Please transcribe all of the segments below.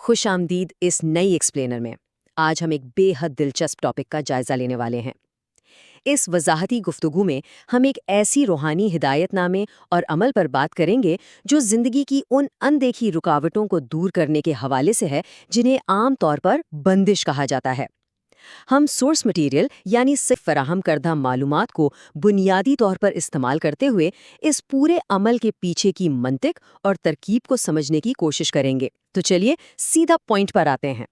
خوش آمدید اس نئی ایکسپلینر میں۔ آج ہم ایک بے حد دلچسپ ٹاپک کا جائزہ لینے والے ہیں۔ اس وضاحتی گفتگو میں ہم ایک ایسی روحانی ہدایت نامے اور عمل پر بات کریں گے جو زندگی کی ان اندیکھی رکاوٹوں کو دور کرنے کے حوالے سے ہے جنہیں عام طور پر بندش کہا جاتا ہے۔ ہم سورس مٹیریل یعنی صرف فراہم کردہ معلومات کو بنیادی طور پر استعمال کرتے ہوئے اس پورے عمل کے پیچھے کی منطق اور ترکیب کو سمجھنے کی کوشش کریں گے۔ تو چلیے سیدھا پوائنٹ پر آتے ہیں۔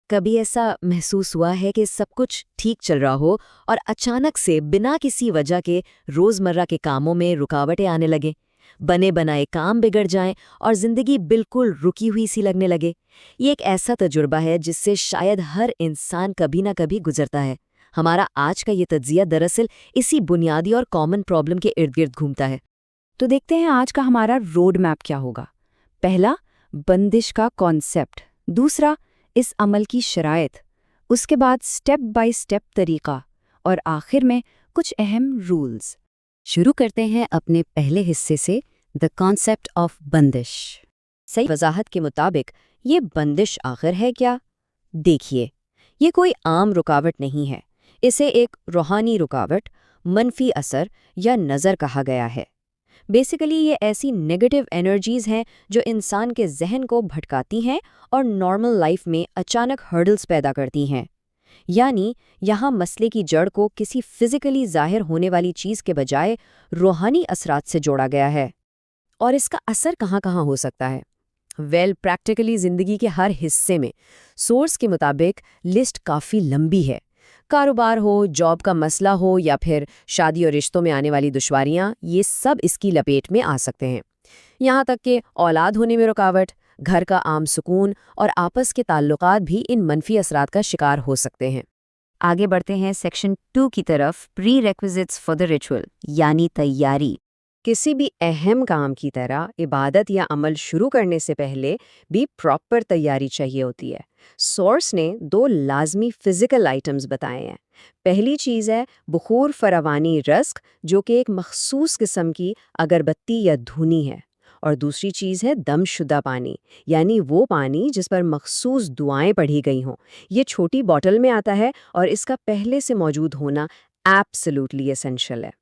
کبھی ایسا محسوس ہوا ہے کہ سب کچھ ٹھیک چل رہا ہو اور اچانک سے بنا کسی وجہ کے روزمرہ کے کاموں میں رکاوٹیں آنے لگیں، بنے بنائے کام بگڑ جائیں اور زندگی بالکل رکی ہوئی سی لگنے لگے؟ یہ ایک ایسا تجربہ ہے جس سے شاید ہر انسان کبھی نہ کبھی گزرتا ہے۔ ہمارا آج کا یہ تجزیہ دراصل اسی بنیادی اور کامن پرابلم کے ارد گرد گھومتا ہے۔ تو دیکھتے ہیں آج کا ہمارا روڈ میپ کیا ہوگا۔ پہلا، بندش کا کانسیپٹ۔ دوسرا، اس عمل کی شرائط۔ اس کے بعد سٹیپ بائی سٹیپ طریقہ، اور آخر میں کچھ اہم رولز۔ شروع کرتے ہیں اپنے پہلے حصے سے، دا کانسیپٹ آف بندش۔ صحیح وضاحت کے مطابق یہ بندش آخر ہے کیا؟ دیکھیے، یہ کوئی عام رکاوٹ نہیں ہے۔ اسے ایک روحانی رکاوٹ، منفی اثر یا نظر کہا گیا ہے۔ بیسیکلی یہ ایسی نیگیٹو انرجیز ہیں جو انسان کے ذہن کو بھٹکاتی ہیں اور نارمل لائف میں اچانک ہرڈلز پیدا کرتی ہیں۔ یعنی یہاں مسئلے کی جڑ کو کسی فزیکلی ظاہر ہونے والی چیز کے بجائے روحانی اثرات سے جوڑا گیا ہے۔ اور اس کا اثر کہاں کہاں ہو سکتا ہے؟ پریکٹیکلی زندگی کے ہر حصے میں۔ سورس کے مطابق لسٹ کافی لمبی ہے۔ کاروبار ہو، جاب کا مسئلہ ہو یا پھر شادی اور رشتوں میں آنے والی دشواریاں، یہ سب اس کی لپیٹ میں آ سکتے ہیں۔ یہاں تک کہ اولاد ہونے میں رکاوٹ، گھر کا عام سکون اور آپس کے تعلقات بھی ان منفی اثرات کا شکار ہو سکتے ہیں۔ آگے بڑھتے ہیں سیکشن 2 کی طرف، پری ریکویزٹس فار دا ریچول، یعنی تیاری۔ کسی بھی اہم کام کی طرح عبادت یا عمل شروع کرنے سے پہلے بھی پراپر تیاری چاہیے ہوتی ہے۔ سورس نے 2 لازمی فزیکل آئٹمز بتائے ہیں۔ پہلی چیز ہے بخور فراوانی رسک، جو کہ ایک مخصوص قسم کی اگربتی یا دھونی ہے، اور دوسری چیز ہے دم شدہ پانی، یعنی وہ پانی جس پر مخصوص دعائیں پڑھی گئی ہوں۔ یہ چھوٹی بوتل میں آتا ہے اور اس کا پہلے سے موجود ہونا ایبسلیوٹلی ایسنشل ہے۔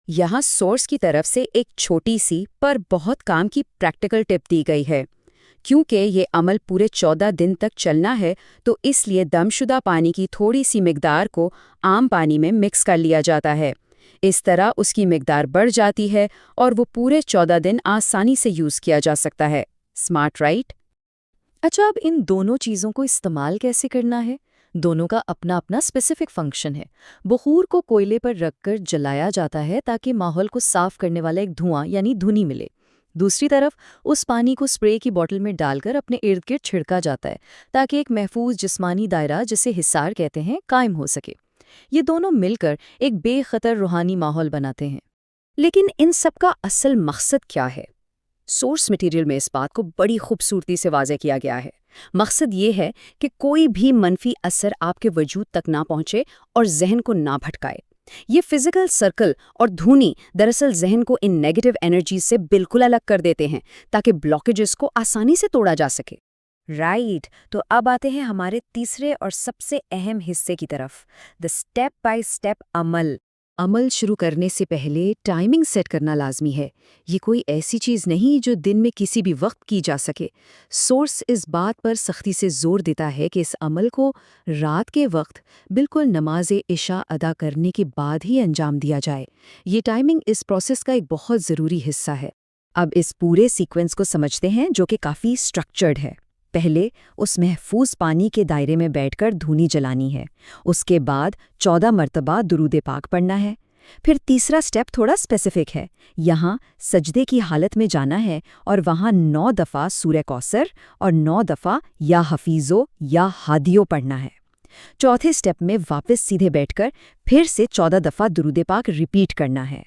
یہاں سورس کی طرف سے ایک چھوٹی سی پر بہت کام کی پریکٹیکل ٹپ دی گئی ہے۔ کیونکہ یہ عمل پورے 14 دن تک چلنا ہے، تو اس لیے دم شدہ پانی کی تھوڑی سی مقدار کو عام پانی میں مکس کر لیا جاتا ہے۔ اس طرح اس کی مقدار بڑھ جاتی ہے اور وہ پورے 14 دن آسانی سے یوز کیا جا سکتا ہے۔ Smart right? اچھا، اب ان دونوں چیزوں کو استعمال کیسے کرنا ہے؟ دونوں کا اپنا اپنا اسپیسیفک فنکشن ہے۔ بخور کو کوئلے پر رکھ کر جلایا جاتا ہے تاکہ ماحول کو صاف کرنے والا ایک دھواں یعنی دھنی ملے۔ دوسری طرف اس پانی کو اسپرے کی بوتل میں ڈال کر اپنے ارد گرد چھڑکا جاتا ہے تاکہ ایک محفوظ جسمانی دائرہ، جسے حصار کہتے ہیں، قائم ہو سکے۔ یہ دونوں مل کر ایک بے خطر روحانی ماحول بناتے ہیں۔ لیکن ان سب کا اصل مقصد کیا ہے؟ سورس مٹیریل میں اس بات کو بڑی خوبصورتی سے واضح کیا گیا ہے۔ مقصد یہ ہے کہ کوئی بھی منفی اثر آپ کے وجود تک نہ پہنچے اور ذہن کو نہ بھٹکائے۔ یہ فزیکل سرکل اور دھونی دراصل ذہن کو ان نیگیٹو انرجیز سے بالکل الگ کر دیتے ہیں تاکہ بلاکیجز کو آسانی سے توڑا جا سکے۔ رائٹ، تو اب آتے ہیں ہمارے تیسرے اور سب سے اہم حصے کی طرف، دا سٹیپ بائی سٹیپ عمل۔ عمل شروع کرنے سے پہلے ٹائمنگ سیٹ کرنا لازمی ہے۔ یہ کوئی ایسی چیز نہیں جو دن میں کسی بھی وقت کی جا سکے۔ سورس اس بات پر سختی سے زور دیتا ہے کہ اس عمل کو رات کے وقت بالکل نماز عشاء ادا کرنے کے بعد ہی انجام دیا جائے۔ یہ ٹائمنگ اس پروسیس کا ایک بہت ضروری حصہ ہے۔ اب اس پورے سیکوینس کو سمجھتے ہیں جو کہ کافی سٹرکچرڈ ہے۔ پہلے اس محفوظ پانی کے دائرے میں بیٹھ کر دھونی جلانی ہے۔ اس کے بعد 14 مرتبہ درود پاک پڑھنا ہے۔ پھر تیسرا سٹیپ تھوڑا اسپیسیفک ہے۔ یہاں سجدے کی حالت میں جانا ہے اور وہاں 9 دفعہ سورہ کوثر اور 9 دفعہ یا حفیظو یا ہادیو پڑھنا ہے۔ چوتھے سٹیپ میں واپس سیدھے بیٹھ کر پھر سے 14 دفعہ درود پاک ریپیٹ کرنا ہے۔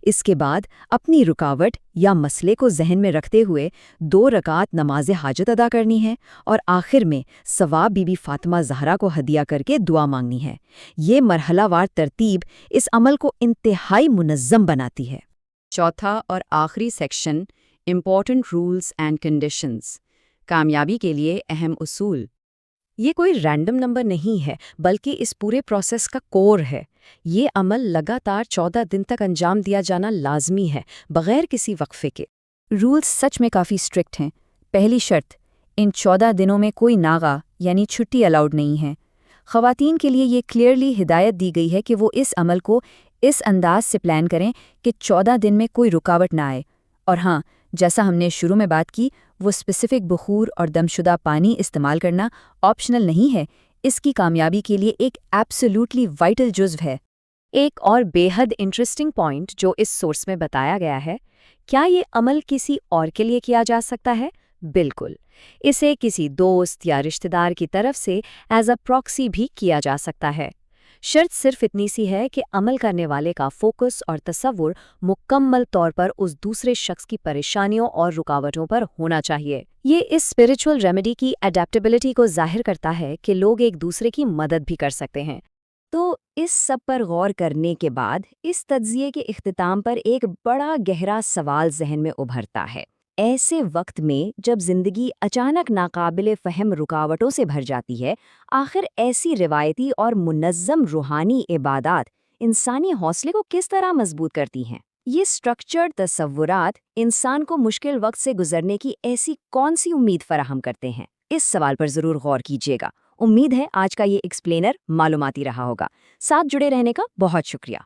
اس کے بعد اپنی رکاوٹ یا مسئلے کو ذہن میں رکھتے ہوئے 2 رکعت نماز حاجت ادا کرنی ہے اور آخر میں ثواب بی بی فاطمہ زہرا کو ہدیہ کر کے دعا مانگنی ہے۔ یہ مرحلہ وار ترتیب اس عمل کو انتہائی منظم بناتی ہے۔ چوتھا اور آخری section, important rules and conditions. کامیابی کے لیے اہم اصول۔ یہ کوئی رینڈم نمبر نہیں ہے بلکہ اس پورے پروسیس کا کور ہے۔ یہ عمل لگاتار 14 دن تک انجام دیا جانا لازمی ہے بغیر کسی وقفے کے۔ رولز سچ میں کافی اسٹرکٹ ہیں۔ پہلی شرط، ان 14 دنوں میں کوئی ناغہ یعنی چھٹی الاؤڈ نہیں ہے۔ خواتین کے لیے یہ کلیئرلی ہدایت دی گئی ہے کہ وہ اس عمل کو اس انداز سے پلان کریں کہ 14 دن میں کوئی رکاوٹ نہ آئے۔ اور ہاں، جیسا ہم نے شروع میں بات کی، وہ اسپیسیفک بخور اور دم شدہ پانی استعمال کرنا آپشنل نہیں ہے، اس کی کامیابی کے لیے ایک ایبسولوٹلی وائٹل جزو ہے۔ ایک اور بے حد انٹرسٹنگ پوائنٹ جو اس سورس میں بتایا گیا ہے، کیا یہ عمل کسی اور کے لیے کیا جا سکتا ہے؟ بالکل، اسے کسی دوست یا رشتہ دار کی طرف سے ایز اے پراکسی بھی کیا جا سکتا ہے۔ شرط صرف اتنی سی ہے کہ عمل کرنے والے کا فوکس اور تصور مکمل طور پر اس دوسرے شخص کی پریشانیوں اور رکاوٹوں پر ہونا چاہیے۔ یہ اس اسپرچول ریمیڈی کی اڈیپٹیبلٹی کو ظاہر کرتا ہے کہ لوگ ایک دوسرے کی مدد بھی کر سکتے ہیں۔ تو اس سب پر غور کرنے کے بعد اس تجزیے کے اختتام پر ایک بڑا گہرا سوال ذہن میں ابھرتا ہے۔ ایسے وقت میں جب زندگی اچانک ناقابل فہم رکاوٹوں سے بھر جاتی ہے، آخر ایسی روایتی اور منظم روحانی عبادات انسانی حوصلے کو کس طرح مضبوط کرتی ہیں؟ یہ سٹرکچرڈ تصورات انسان کو مشکل وقت سے گزرنے کی ایسی کون سی امید فراہم کرتے ہیں؟ اس سوال پر ضرور غور کیجیے گا۔ امید ہے آج کا یہ ایکسپلینر معلوماتی رہا ہوگا۔ ساتھ جڑے رہنے کا بہت شکریہ۔